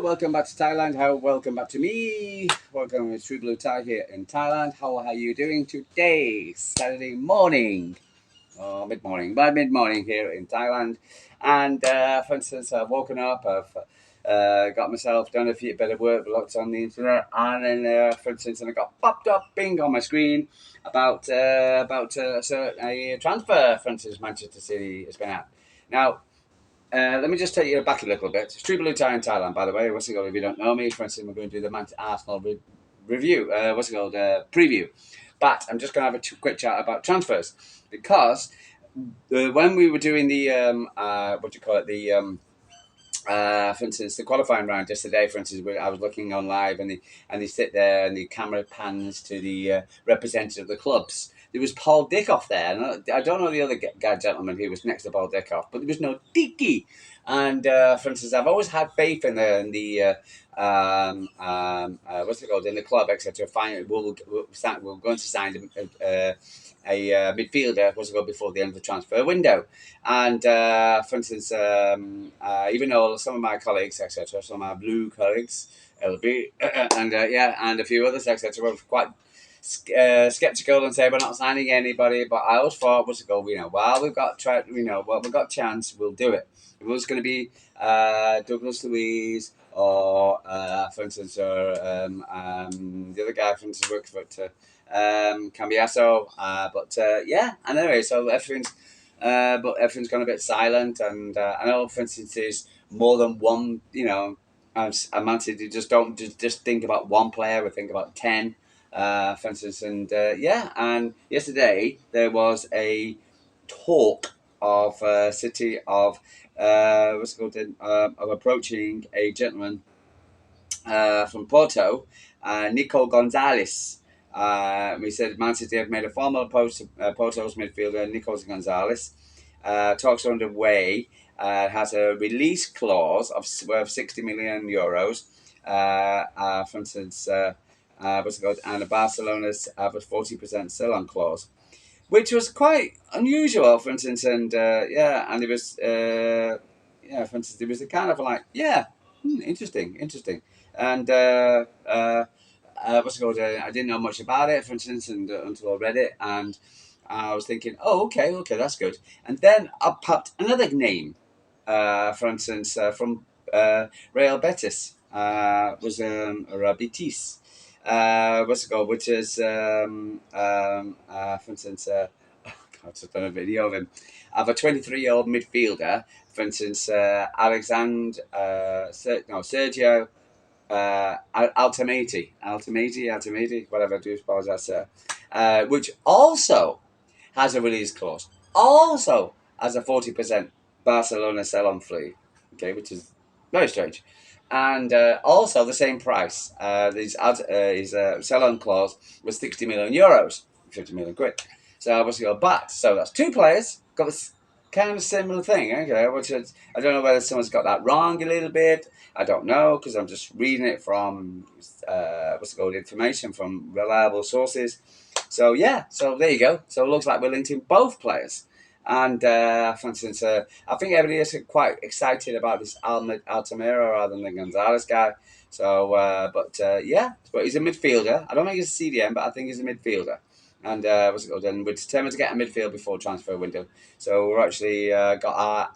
welcome back to Thailand. Welcome back to me. Welcome to True Blue Thai here in Thailand. How are you doing today? Saturday morning, mid morning here in Thailand. And for instance, I've woken up. I've got myself done a few bit of work, lots on the internet, and then for instance, and I got popped up, bing on my screen about a transfer. For instance, Manchester City has been out now. Let me just take you back a little bit. It's True Blue Tie in Thailand, by the way. What's it called? If you don't know me, for instance, we're going to do the Arsenal review. Preview. But I'm just going to have a quick chat about transfers because when we were doing the for instance, the qualifying round yesterday, for instance, I was looking on live, and they sit there, and the camera pans to the representative of the clubs. There was Paul Dickoff there, and I don't know the other gentleman who was next to Paul Dickoff, but there was no Dicky. And for instance, I've always had faith in the in the club, etc. Finally, we're going to sign a midfielder before the end of the transfer window. And for instance, even though some of my colleagues, etc., some of my blue colleagues, LB, and a few others, etc., were quite skeptical and say we're not signing anybody. But I always thought, while we've got chance, we'll do it. If it was going to be Douglas Luiz or, for instance, or the other guy, for instance, worked for Cambiaso. And anyway, so everything's gone a bit silent, and I know, for instance, there's more than one. Man City don't just think about one player; we think about 10. For instance, and yesterday there was a talk of City of of approaching a gentleman from Porto, Nico Gonzalez. We said Man City have made a formal approach to Porto's midfielder Nico Gonzalez. Talks are underway. Has a release clause of worth 60 million euros. For instance, and Barcelona's have a 40% sell-on clause, which was quite unusual. For instance, and and it was for instance, it was a kind of like interesting, and I didn't know much about it, for instance, and until I read it, and I was thinking, oh, okay, that's good. And then I popped another name, for instance, from Real Betis, was Betis, which is for instance, I've just done a video of him. I have a 23-year-old midfielder, for instance, Sergio Altamati, whatever. I do apologize, sir. Which also has a release clause, also has a 40% Barcelona sell-on fee, okay, which is very strange, and also the same price. His sell-on clause was 60 million euros, 50 million quid. So obviously, so that's two players got this kind of similar thing, okay? Which is, I don't know whether someone's got that wrong a little bit. I don't know, because I'm just reading it from information from reliable sources. So so there you go. So it looks like we're linked in both players. And for instance, I think everybody is quite excited about this Altamira rather than the Gonzalez guy. So, but he's a midfielder. I don't think he's a CDM, but I think he's a midfielder. And And we're determined to get a midfield before transfer window. So we're actually got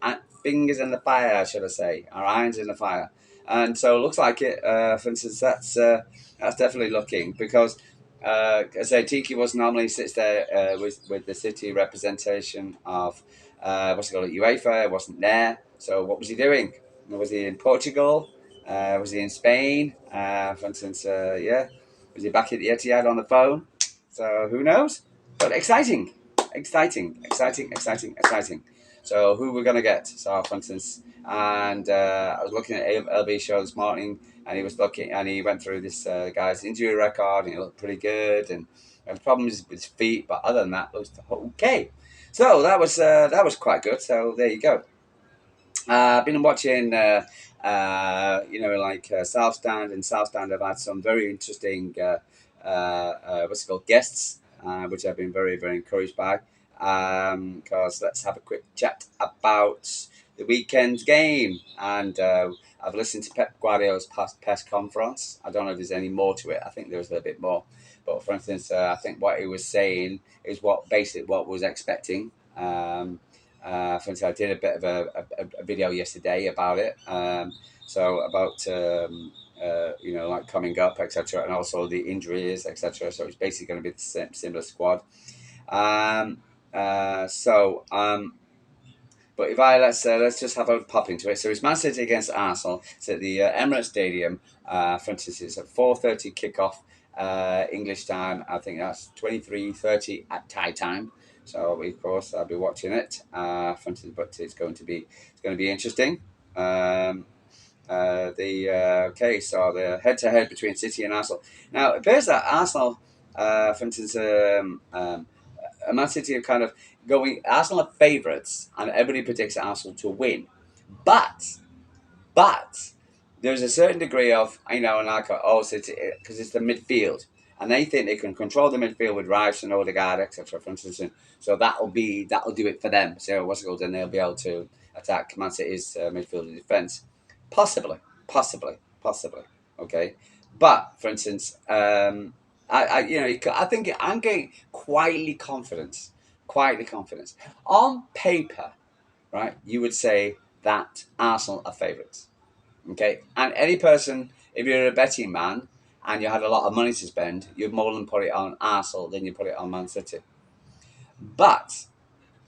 our fingers in the fire, should I say, our irons in the fire. And so it looks like it. For instance, that's definitely looking, because I say Tiki normally sits there with the city representation of UEFA. Wasn't there. So what was he doing? Was he in Portugal? Was he in Spain? For instance, was he back at the Etihad on the phone? So who knows? But exciting. So who we're gonna get? So for instance, and I was looking at LB show this morning, and he went through this guy's injury record, and he looked pretty good, and problems with his feet, but other than that, it looks okay. So that was quite good. So there you go. I've been watching, South Stand. In South Stand, I've had some very interesting, guests, which I've been very, very encouraged by. Because let's have a quick chat about the weekend's game, and I've listened to Pep Guardiola's past press conference. I don't know if there's any more to it. I think there's a little bit more, but for instance, I think what he was saying is what basically what was expecting. For instance, I did a bit of a video yesterday about it. So about like coming up, etc., and also the injuries, etc. So it's basically going to be the same, similar squad. Um, so but if I let's just have a pop into it. So it's Man City against Arsenal. It's at the Emirates Stadium. For instance, it's at 4:30 kickoff English time. I think that's 23:30 at Thai time. So of course I'll be watching it. For instance, but it's going to be interesting. Um, so the head to head between City and Arsenal. Now it appears that Arsenal, for instance, Man City are kind of going. Arsenal are favourites, and everybody predicts Arsenal to win. But but there's a certain degree of like City because it's the midfield, and they think they can control the midfield with Rice and Odegaard, etc. For instance, and so that'll do it for them. So what's it called? And they'll be able to attack Man City's midfield and defence, possibly, possibly. Okay, but for instance, I think I'm getting quietly confidence on paper, right? You would say that Arsenal are favourites. Okay, and any person, if you're a betting man and you had a lot of money to spend, you'd more than put it on Arsenal than you put it on Man City. But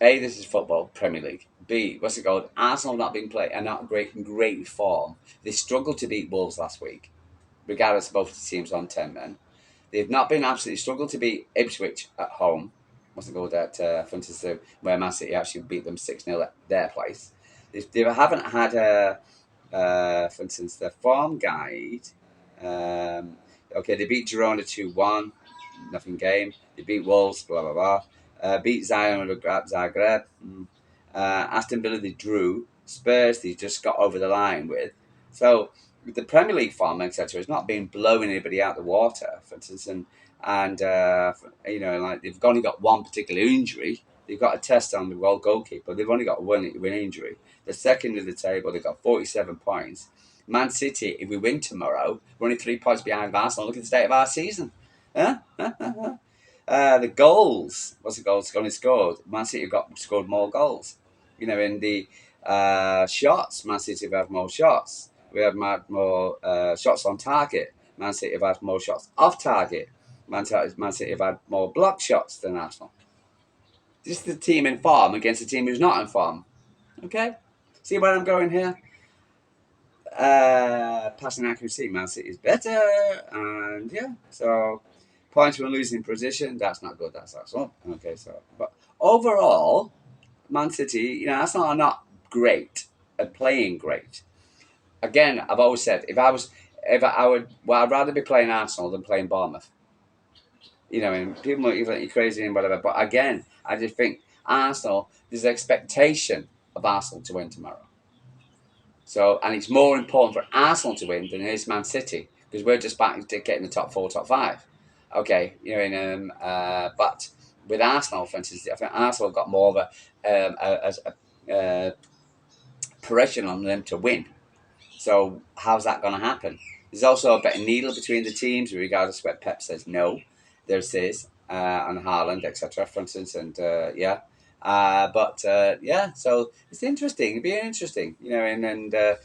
A, this is football, Premier League. B, what's it called? Arsenal have not been playing, are not great form. They struggled to beat Wolves last week, regardless of both the teams on 10 men. They've not been absolutely struggled to beat Ipswich at home. What's it called for instance, where Man City actually beat them 6-0 at their place. They haven't had for instance, the form guide. Okay, they beat Girona 2-1, nothing game. They beat Wolves, blah blah blah. Beat Zion Zagreb. Aston Villa they drew. Spurs they just got over the line with. So the Premier League form, etc., has not been blowing anybody out the water, for instance, like they've only got one particular injury. They've got a test on the world goalkeeper. They've only got one injury. They're second in the table. They've got 47 points. Man City, if we win tomorrow, we're only 3 points behind Arsenal. Look at the state of our season. Huh? The goals. What's the goals only scored? Man City have scored more goals. In the shots, Man City have had more shots. We have had more shots on target. Man City have had more shots off target. Man City have had more block shots than Arsenal. This is the team in form against a team who's not in form. Okay? See where I'm going here? Passing accuracy, Man City is better. And yeah, so points when losing position, that's not good. That's Arsenal. Okay, but overall, Man City, Arsenal are not great at playing great. Again, I've always said if I would, well, I'd rather be playing Arsenal than playing Bournemouth. And people might think you're crazy and whatever, but again, I just think Arsenal, there's expectation of Arsenal to win tomorrow. So, and it's more important for Arsenal to win than it is Man City because we're just back to getting the top four, top five. Okay, but with Arsenal, for instance, I think Arsenal got more of a pressure on them to win. So, how's that going to happen? There's also a better needle between the teams, regardless of what Pep says. No, there's this and Haaland, etc. For instance, and yeah. So it's interesting. It'd be interesting, to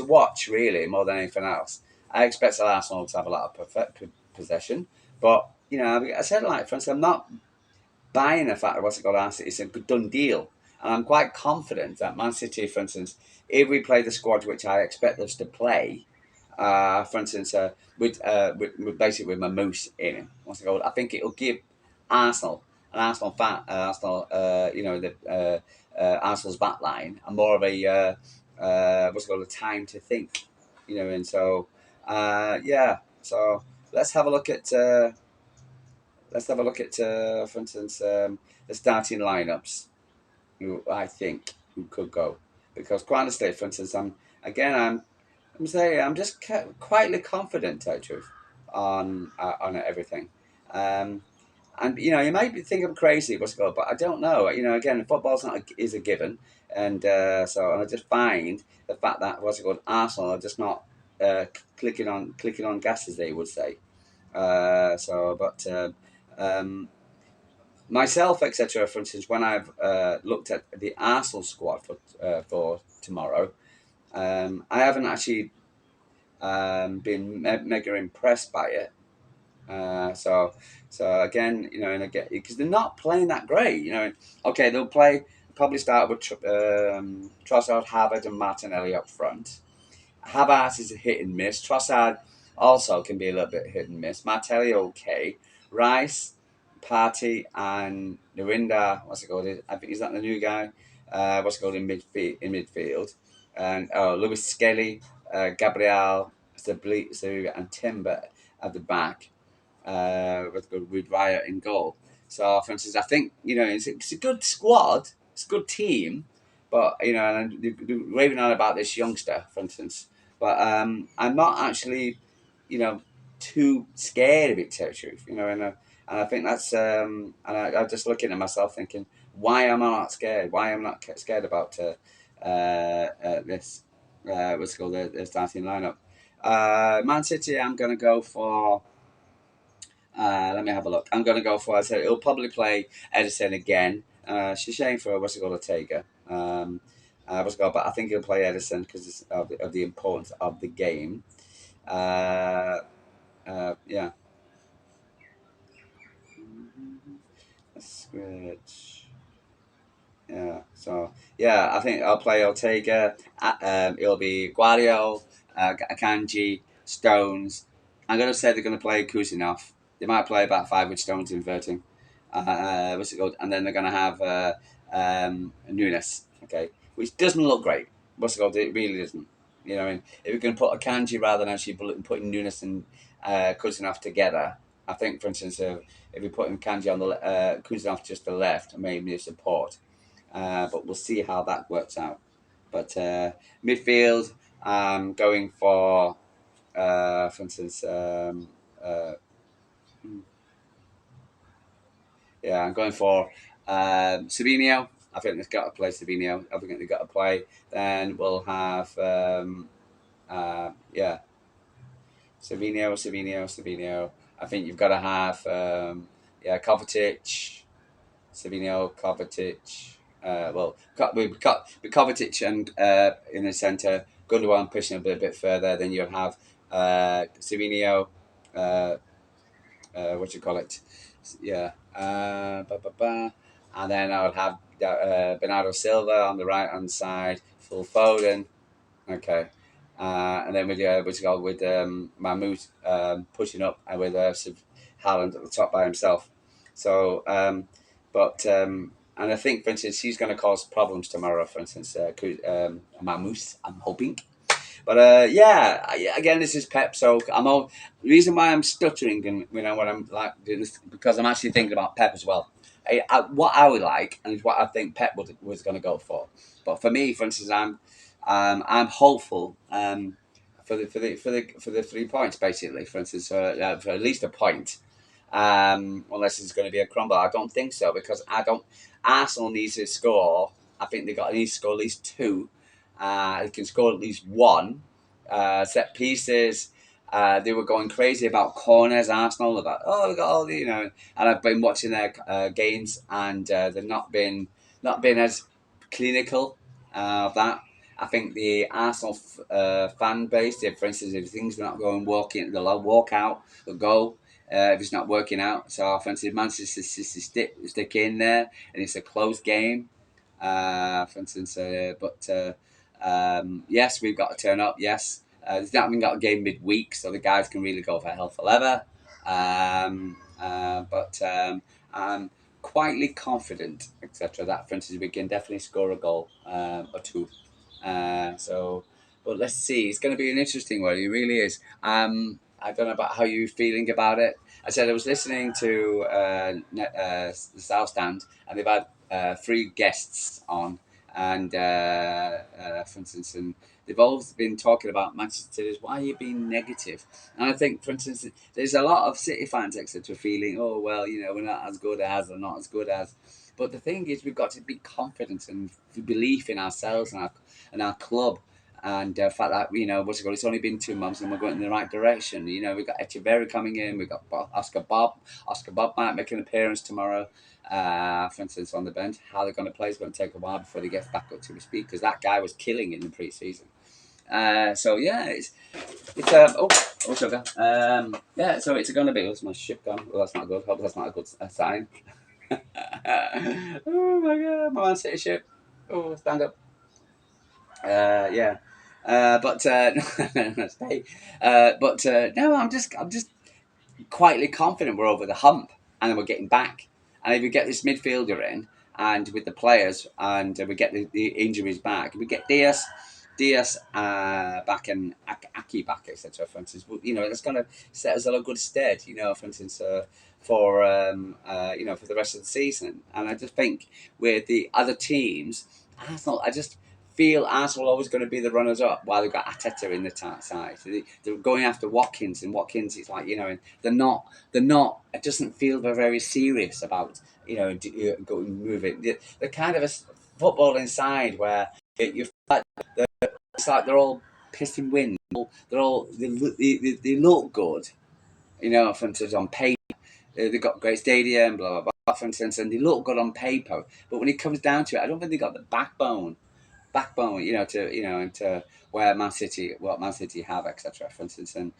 watch really more than anything else. I expect Arsenal to have a lot of perfect possession, but I said for instance, I'm not buying the fact that what's it called Arsenal. It's a good done deal, and I'm quite confident that Man City, for instance, if we play the squad which I expect us to play, for instance, with basically with Mamouche in it, what's it called? I think it'll give Arsenal an Arsenal fan, Arsenal's back line, and more of a what's it called, a time to think, and so yeah. So let's have a look at for instance, the starting lineups. Who I think who could go because quite honestly, for instance, I'm saying I'm just quietly confident, to tell you the truth, on everything. And you might think I'm crazy, what's it called, but I don't know. Again, football's not is a given, and and I just find the fact that what's it called, Arsenal are just not clicking on gas, as they would say. But myself, etc. For instance, when I've looked at the Arsenal squad for tomorrow, I haven't actually been mega impressed by it. Uh, so, so again, and again, because they're not playing that great. Okay, they'll probably start with Trossard, Harvard, and Martinelli up front. Havertz is a hit and miss. Trossard also can be a little bit hit and miss. Martelli okay. Rice, Party, and Narinda. What's it called? I think is that the new guy? What's it called in midfield? And Lewis Skelly, Gabriel, and Timber at the back with Raya in goal. So, for instance, I think it's a good squad, it's a good team, but and they're raving on about this youngster, for instance. But I'm not actually, you know, too scared of it, to tell you the truth. And I think that's I'm just looking at myself thinking, why am I not scared? Why am I not scared about this? What's it called the starting lineup? Man City, I'm going to go for. Let me have a look. I'm going to go for. I said he'll probably play Edison again. It's a shame for what's it called, Ortega. But I think he'll play Edison because of the importance of the game. Uh, yeah. That's good. Yeah. So yeah, I think I'll play Ortega. It'll be Guardiola, Akanji, Stones. I'm gonna say they're gonna play Kuzinov. They might play about five with Stones inverting. What's it called? And then they're gonna have Nunes. Okay, which doesn't look great. What's it called? It really doesn't. If you're gonna put Akanji rather than actually putting Nunes and Kuzinov together, I think, for instance, if you're putting Kanji on the Kuzinov just the left, maybe a support. But we'll see how that works out. But midfield, going for instance, yeah, I'm going for Savino. I think they've got to play Savino. I think they've got to play. Then we'll have, yeah, Savino. I think you've got to have, yeah, Kovacic. Savino, Kovacic. We've got Kovacic and in the centre. Gundogan pushing a bit further. Then you'll have Savino. Uh, what do you call it? Yeah. And then I would have Bernardo Silva on the right hand side. Full Foden. Okay. And then with Mahmoud pushing up and with Haaland at the top by himself. So, and I think, for instance, he's going to cause problems tomorrow. For instance, Mahmoud, I'm hoping. But again, this is Pep. So the reason why I'm stuttering and when I'm like doing this because I'm actually thinking about Pep as well. What I would like and is what I think Pep was going to go for. But for me, for instance, I'm hopeful for the 3 points basically. For instance, for at least a point. Unless it's going to be a crumble, I don't think so because I don't. Arsenal needs to score. I think need to score at least two. They can score at least one. Set pieces. They were going crazy about corners. Arsenal about they got all the And I've been watching their games, and they've not been as clinical of that. I think the Arsenal fan base, for instance, if things are not going walking, they'll walk out, they'll go. If it's not working out, so offensive Manchester City stick in there, and it's a close game. For instance, yes, we've got to turn up. Yes, they've not even got a game midweek, so the guys can really go for hell for leather. I'm quietly confident, etc. That, for instance, we can definitely score a goal or two. But let's see. It's going to be an interesting one. It really is. I don't know about how you're feeling about it. I said I was listening to the South Stand, and they've had three guests on, and for instance, and they've always been talking about Manchester City. Why are you being negative? And I think, for instance, there's a lot of City fans, etc., feeling, oh well, we're not as good as, or not as good as. But the thing is, we've got to be confident and belief in ourselves and our club. And the fact that what's it called? It's only been 2 months, and we're going in the right direction. We've got Echeverry coming in. We've got Oscar Bob. Oscar Bob might make an appearance tomorrow. For instance, on the bench, how they're going to play is going to take a while before he gets back up to his speed, because that guy was killing in the pre-season. So yeah, it's oh sugar. Yeah, so it's going to be. What's my ship gone? Well, that's not good. Hope that's not a good sign. Oh my god, my Man City ship. Oh, stand up. Yeah. But stay. But no, I'm just quietly confident we're over the hump and then we're getting back. And if we get this midfielder in and with the players and we get the injuries back, we get Diaz back and Aki back, etc. For instance, that's going to set us in a good stead. For instance, for the rest of the season. And I just think with the other teams, Arsenal, I just feel Arsenal are always going to be the runners up while they've got Ateta in the side. So they're going after Watkins, and Watkins is like, and they're not. It doesn't feel they're very serious about going moving. They're kind of a football inside where you feel like it's like they're all pissed in wind. They look good, for instance on paper. They've got great stadium, blah blah blah, for instance, and they look good on paper. But when it comes down to it, I don't think they got the backbone, to where what Man City have, etc. For instance, and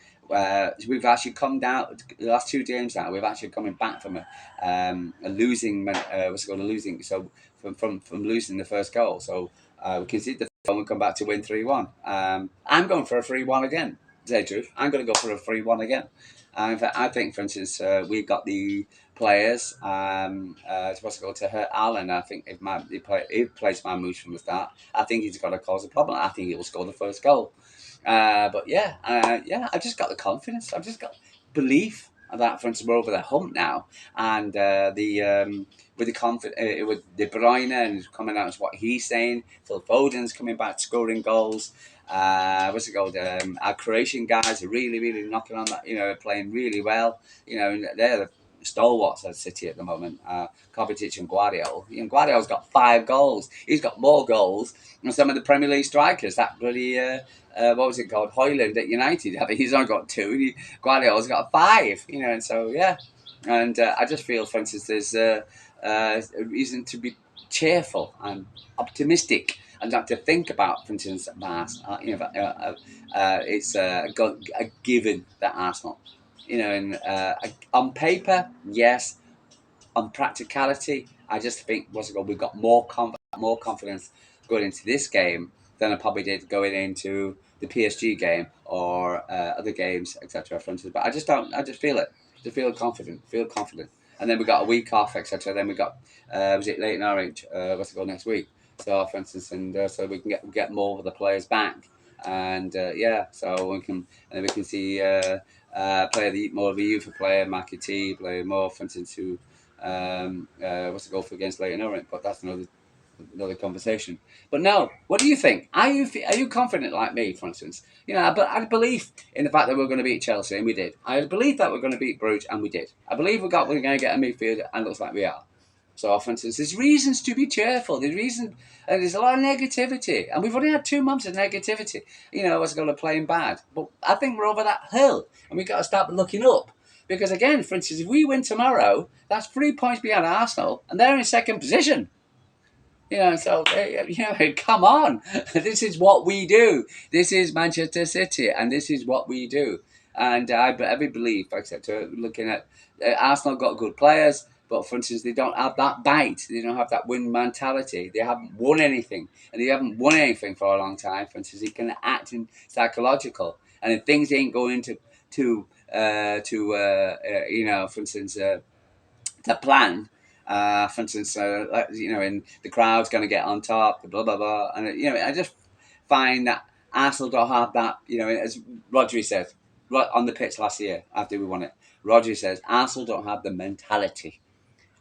we've actually come down the last 2 games now. We've actually coming back from a losing, what's it called, a losing. So from losing the first goal, so we conceded the first goal and we come back to win 3-1. I'm going for a 3-1 again. To say the truth, I'm going to go for a 3-1 again. In fact, I think, for instance, we've got the players what's it called, to hurt Alan. I think if plays Mamouche from the start, I think he's got to cause a problem. I think he will score the first goal. But yeah, I've just got the confidence. I've just got belief that, for instance, we're over the hump now, and with the with De Bruyne and coming out as what he's saying, Phil Foden's coming back scoring goals. What's it called? Our Croatian guys are really, really knocking on that. Playing really well. They're the stalwarts at City at the moment. Kovacic and Guardiola. Guardiola's got 5 goals. He's got more goals than some of the Premier League strikers. That bloody what was it called? Hoyland at United. I think he's only got 2. Guardiola's got 5. And so yeah. And I just feel, for instance, there's a reason to be cheerful and optimistic and not to think about, for instance, Mars. It's a given that Arsenal, and on paper, yes. On practicality, I just think we've got more confidence going into this game than I probably did going into the PSG game or other games, etc. But I just don't. I just feel it. Just feel confident. Feel confident. And then we got a week off, etc. Then we got was it Leighton Orange? What's it called next week? So, for instance, and so we can get more of the players back, and so we can see play more of the youth player, Maki T, play more, for instance, who what's the goal for against Leighton Orient? But that's another conversation. But no, what do you think? Are you confident like me, for instance? But I believe in the fact that we're going to beat Chelsea, and we did. I believe that we're going to beat Bruges, and we did. I believe we're going to get a midfield, and it looks like we are. So, for instance, there's reasons to be cheerful. There's a lot of negativity, and we've only had 2 months of negativity. What's going to playing bad, but I think we're over that hill, and we've got to start looking up. Because again, for instance, if we win tomorrow, that's 3 points behind Arsenal, and they're in second position. So come on, this is what we do. This is Manchester City, and this is what we do. And I believe, except looking at Arsenal, got good players, but for instance, they don't have that bite. They don't have that win mentality. They haven't won anything, and they haven't won anything for a long time. For instance, they can act in psychological, and if things ain't going for instance, the plan. For instance, and the crowd's going to get on top, blah blah blah, and I just find that Arsenal don't have that. As Rodri said right on the pitch last year after we won it, Rodri says Arsenal don't have the mentality.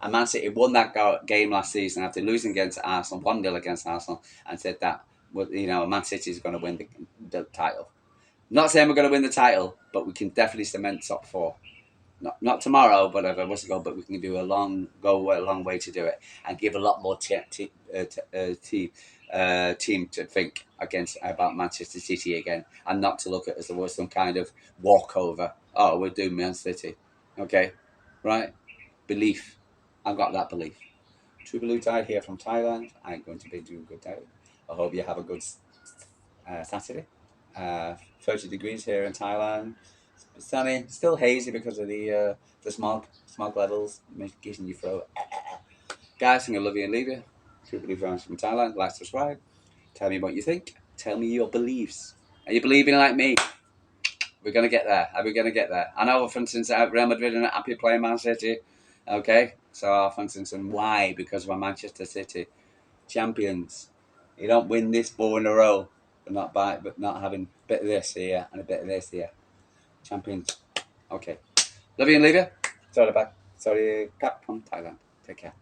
And Man City won that game last season after losing against Arsenal, 1-0 against Arsenal, and said that, well, Man City is going to win the title. Not saying we're going to win the title, but we can definitely cement top four. Not tomorrow, whatever, what's it called? But we can do a long way to do it, and give a lot more team to think against about Manchester City again, and not to look at it as there was some kind of walkover. Oh, we're doing Man City, okay, right? Belief, I've got that belief. True Blue Tide here from Thailand. I'm going to be doing a good day. I hope you have a good Saturday. 30 degrees here in Thailand. It's sunny, still hazy because of the smog levels making you throw. Guys, I think I love you and leave you. True Blue Tide from Thailand. Like, subscribe. Tell me what you think. Tell me your beliefs. Are you believing like me? We're going to get there. Are we going to get there? I know, for instance, Real Madrid are not happy playing Man City. Okay? So, for instance, and why? Because we're Manchester City champions. You don't win this 4 in a row, but not having a bit of this here and a bit of this here. Champions. Okay. Love you and leave you. Sorry, back. Sorry, Cap from Thailand. Take care.